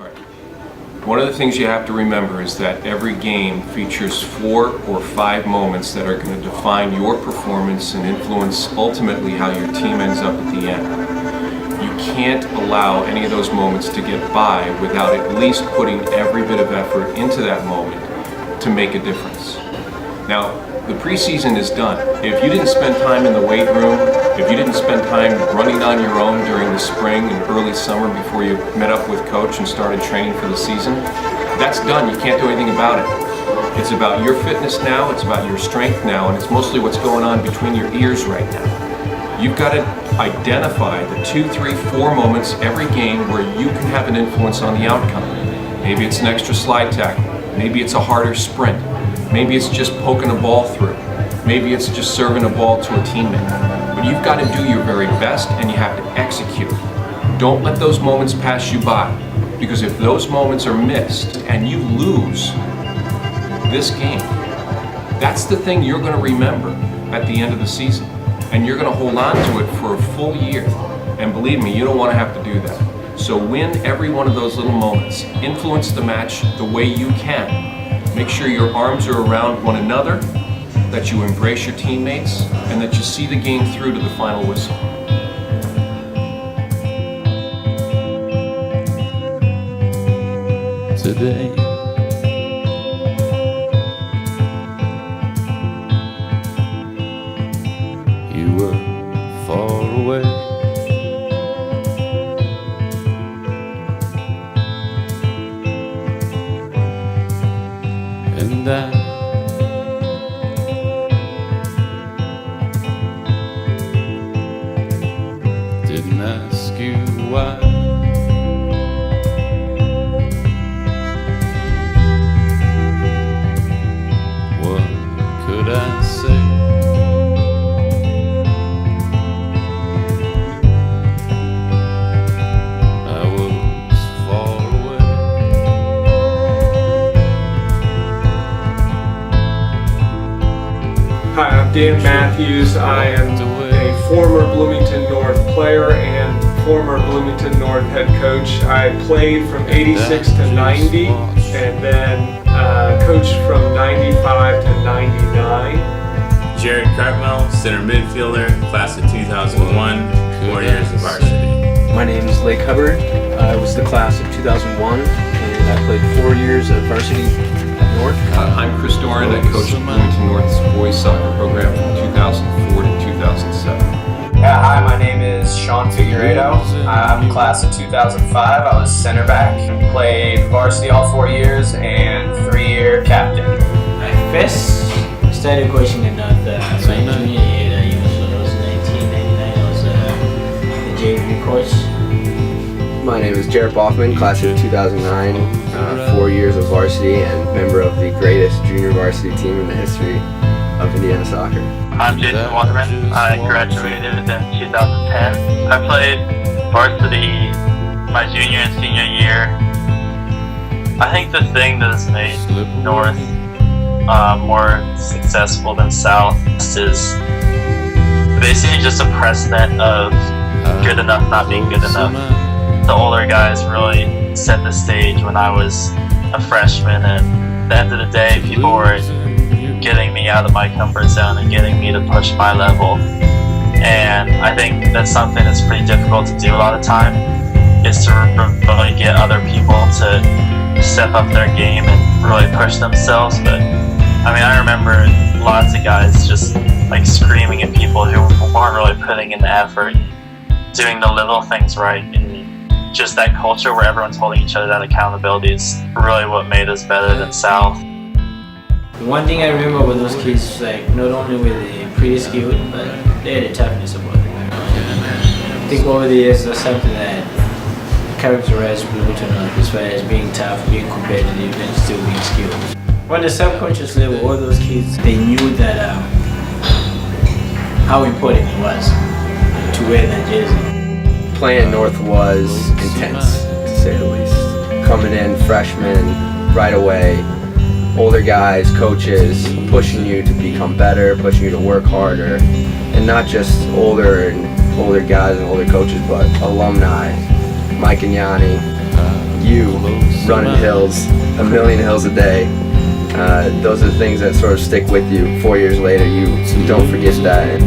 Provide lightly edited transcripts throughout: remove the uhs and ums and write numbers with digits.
Right. One of the things you have to remember is that every game features 4 or 5 moments that are going to define your performance and influence ultimately how your team ends up at the end. You can't allow any of those moments to get by without at least putting every bit of effort into that moment to make a difference. Now, the preseason is done. If you didn't spend time in the weight room, if you didn't spend time running on your own during the spring and early summer before you met up with coach and started training for the season, that's done. You can't do anything about it. It's about your fitness now, it's about your strength now, and it's mostly what's going on between your ears right now. You've got to identify the 2, 3, 4 moments every game where you can have an influence on the outcome. Maybe it's an extra slide tackle. Maybe it's a harder sprint. Maybe it's just poking a ball through. Maybe it's just serving a ball to a teammate. But you've got to do your very best and you have to execute. Don't let those moments pass you by, because if those moments are missed and you lose this game, that's the thing you're going to remember at the end of the season. And you're going to hold on to it for a full year. And believe me, you don't want to have to do that. So win every one of those little moments. Influence the match the way you can. Make sure your arms are around one another, that you embrace your teammates, and that you see the game through to the final whistle. Today, you were far away. And I didn't ask you why. What could I say? I was far away. Hi, I'm Dan Matthews. I am a former Bloomington North player and former Bloomington North head coach. I played from 86 to 90 and then coached from 95 to 99. Jerod Cartmell, center midfielder, class of 2001, 4 years of varsity. My name is Hubbard. I was the class of 2001 and I played 4 years of varsity at North. I'm Doran. I coached the Bloomington North Boys Soccer program from 2004 to 2007. Yeah, hi, my name is Shaun Figueiredo. I'm class of 2005. I was center back. Played varsity all 4 years and 3-year captain. I first started coaching in North my junior year that year, so it was 1999. I was the JV coach. My name is Jarrett Baughman, class of 2009, 4 years of varsity and member of the greatest junior varsity team in the history of Indiana soccer. I'm Waterman. I graduated in 2010. I played varsity my junior and senior year. I think the thing that has made North more successful than South is basically just a precedent of good enough not being good enough. The older guys really set the stage when I was a freshman, and at the end of the day, people were getting me out of my comfort zone and getting me to push my level. And I think that's something that's pretty difficult to do a lot of time, is to really get other people to step up their game and really push themselves. But I mean, I remember lots of guys just like screaming at people who weren't really putting in the effort, doing the little things right, and just that culture where everyone's holding each other, that accountability is really what made us better than South. One thing I remember with those kids, like, not only were they pretty skilled, but they had a toughness about them. I think over the years that's something that characterized Bloomington North as far as being tough, being competitive, and still being skilled. On the subconscious level, all those kids, they knew that how important it was to wear that jersey. Playing at North was intense, to say the least. Coming in, freshman, right away, older guys, coaches, pushing you to become better, pushing you to work harder. And not just older guys and older coaches, but alumni, Mike and Yanni, you running hills, a million hills a day. Those are the things that sort of stick with you 4 years later. You don't forget that.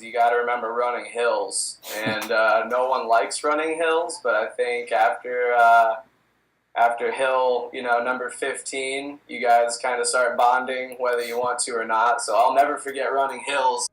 You got to remember running hills, and no one likes running hills, but I think after hill, number 15, you guys kind of start bonding whether you want to or not. So I'll never forget running hills.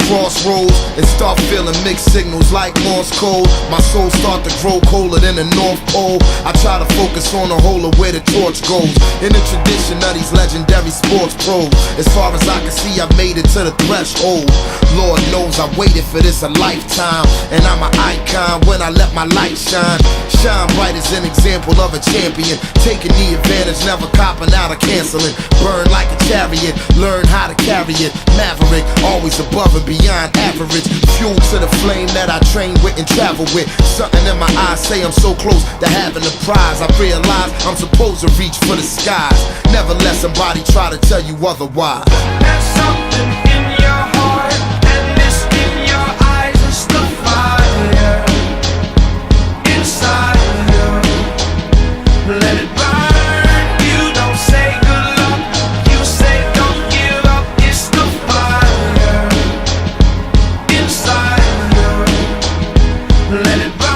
Crossroads and start feeling mixed signals like Morse code. My soul start to grow colder than the North Pole. I try to focus on the whole of where the torch goes. In the tradition of these legendary sports pros, as far as I can see, I made it to the threshold. Lord knows I waited for this a lifetime, and I'm an icon when I let my light shine. Shine bright as an example of a champion, taking the advantage, never copping out or canceling. Burn like a chariot, learn how to carry it. Maverick, always above and beyond average. Fuel to the flame that I train with and travel with. Something in my eyes say I'm so close to having the prize. I realize I'm supposed to reach for the skies. Never let somebody try to tell you otherwise. There's something in your heart, and this in your eyes is the fire inside of you. Let it burn. You don't say good luck, you say don't give up. It's the fire inside of you. Let it burn.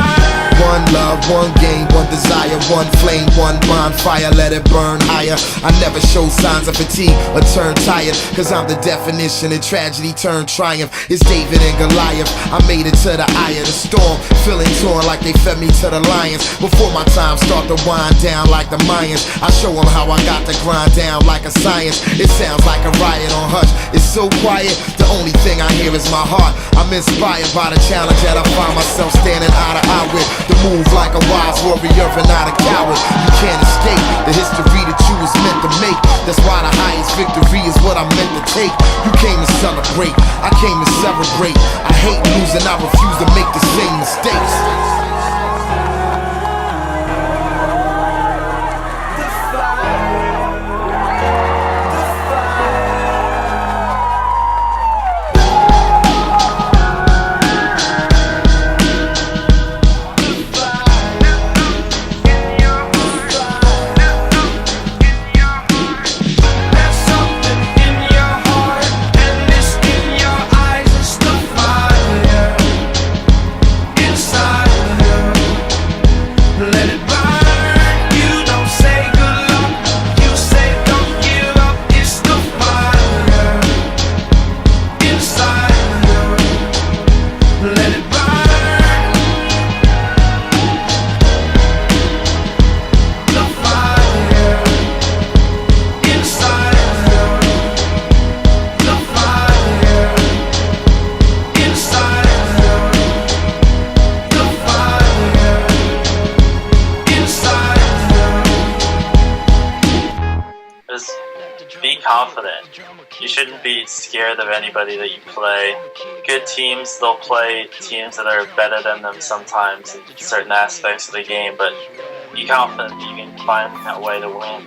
One love, one game, one desire, one flame, one bonfire, let it burn higher. I never show signs of fatigue or turn tired, cause I'm the definition of tragedy turned triumph. It's David and Goliath, I made it to the eye of the storm, feeling torn like they fed me to the lions. Before my time start to wind down like the Mayans, I show them how I got to grind down like a science. It sounds like a riot on Hush, it's so quiet, the The only thing I hear is my heart. I'm inspired by the challenge that I find myself standing eye to eye with. The move like a wise warrior and not a coward. You can't escape the history that you was meant to make. That's why the highest victory is what I'm meant to take. You came to celebrate, I came to celebrate. I hate losing, I refuse to make the same mistakes. Confident. You shouldn't be scared of anybody that you play. Good teams, they'll play teams that are better than them sometimes in certain aspects of the game, but be confident that you can find that way to win.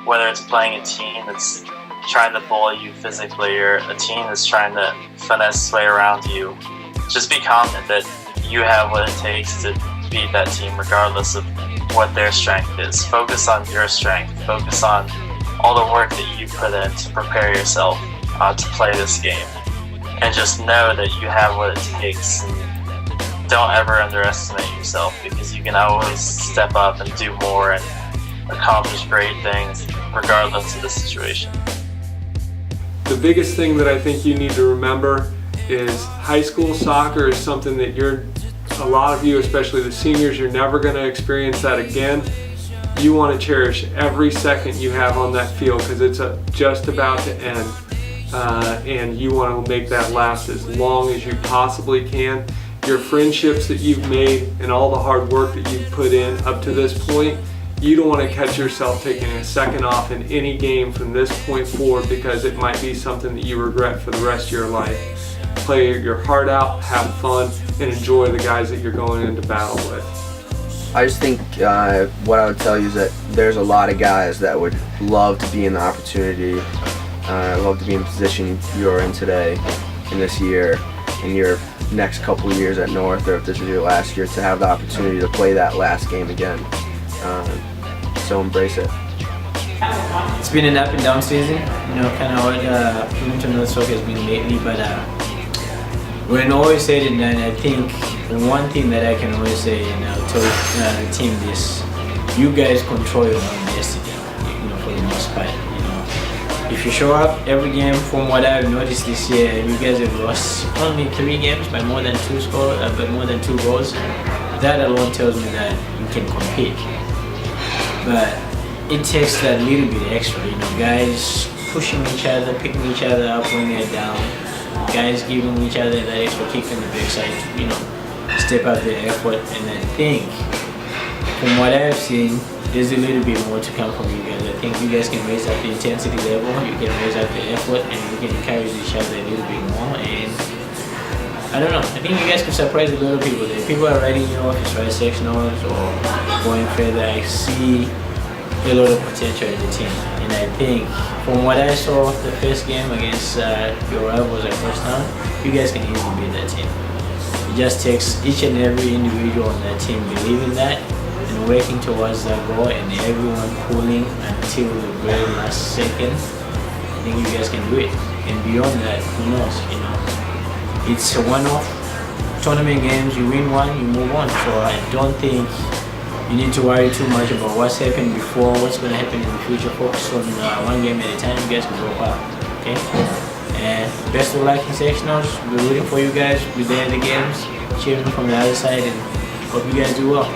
Whether it's playing a team that's trying to bully you physically or a team that's trying to finesse its way around you, just be confident that you have what it takes to beat that team regardless of what their strength is. Focus on your strength. Focus on all the work that you put in to prepare yourself to play this game. And just know that you have what it takes. And don't ever underestimate yourself, because you can always step up and do more and accomplish great things regardless of the situation. The biggest thing that I think you need to remember is high school soccer is something that a lot of you, especially the seniors, you're never going to experience that again. You want to cherish every second you have on that field, because it's just about to end, and you want to make that last as long as you possibly can. Your friendships that you've made and all the hard work that you've put in up to this point, you don't want to catch yourself taking a second off in any game from this point forward, because it might be something that you regret for the rest of your life. Play your heart out, have fun, and enjoy the guys that you're going into battle with. I just think what I would tell you is that there's a lot of guys that would love to be in the opportunity, love to be in the position you're in today, in this year, in your next couple of years at North, or if this is your last year, to have the opportunity to play that last game again. So embrace it. It's been an up and down season, kind of what Bloomington North Soccer has been lately, but when always said it, and I think one thing that I can always say, tell the team this: you guys control your own destiny, for the most part. If you show up every game, from what I've noticed this year, you guys have lost only 3 games by more than 2 goals. That alone tells me that you can compete. But it takes that little bit extra, guys pushing each other, picking each other up when they're down, guys giving each other that extra kick in the backside to, step up their effort. And I think, from what I've seen, there's a little bit more to come from you guys. I think you guys can raise up the intensity level, you can raise up the effort, and you can encourage each other a little bit more. And I don't know, I think you guys can surprise a lot of people there. People are writing you off as right sectionals or going further. I see a lot of potential in the team. And I think, from what I saw the first game against your rivals across town, you guys can easily beat that team. It just takes each and every individual on that team believing that and working towards that goal, and everyone pulling until the very last second. I think you guys can do it. And beyond that, who knows, It's a one-off tournament games, you win one, you move on. So I don't think you need to worry too much about what's happened before, what's going to happen in the future. Focus on one game at a time. You guys can go far, okay? And best of luck in sectionals. We're rooting for you guys. We're there in the games, cheering from the other side, and hope you guys do well.